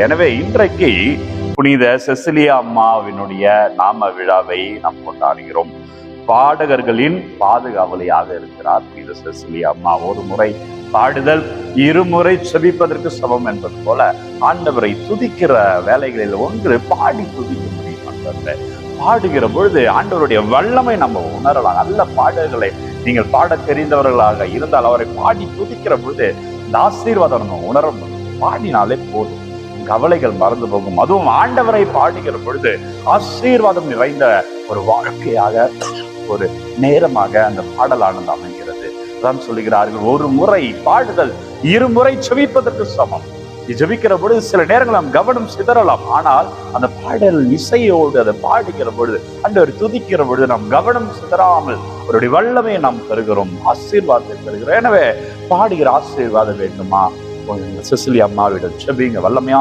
எனவே இன்றைக்கு புனித செசிலியா அம்மாவினுடைய நாம விழாவை நாம் கொண்டாடுகிறோம். பாடகர்களின் பாதுகாவலியாக இருக்கிறார் புனித செசிலியா அம்மா. ஒரு முறை பாடுதல் இருமுறை செபிப்பதற்கு சமம் என்பது போல ஆண்டவரை துதிக்கிற வேலைகளில் ஒன்று பாடி துதிக்க முடியும். அன்பர்களே, பாடுகிற பொழுது ஆண்டவருடைய வல்லமை நம்ம உணரலாம். நல்ல பாடல்களை நீங்கள் பாட தெரிந்தவர்களாக இருந்தால் அவரை பாடி துதிக்கிற பொழுது இந்த ஆசீர்வாதம் நம்ம உணர முடியும். பாடினாலே போதும், கவலைகள் மறந்து போகும். அதுவும் ஆண்டவரை பாடுகிற பொழுது ஆசீர்வாதம் நிறைந்த ஒரு வாழ்க்கையாக, ஒரு நேரமாக அந்த பாடலானது அமைகிறது. அதான் சொல்லுகிறார்கள், ஒரு முறை பாடுதல் இருமுறை செபிப்பதற்கு சமம். ஜெபிக்கிற பொழுது சில நேரங்கள் நாம் கவனம் சிதறலாம், ஆனால் அந்த பாடல் இசையோடு அதை பாடுகிற பொழுது, ஆண்டவர் துதிக்கிற பொழுது நாம் கவனம் சிதறாமல் அவருடைய வல்லமையை நாம் பெறுகிறோம், ஆசீர்வாதத்தை பெறுகிறோம். எனவே பாடுகிற ஆசீர்வாதம் வேண்டுமா? செசிலியா அம்மாவிடம் செபிங்க. வல்லமையா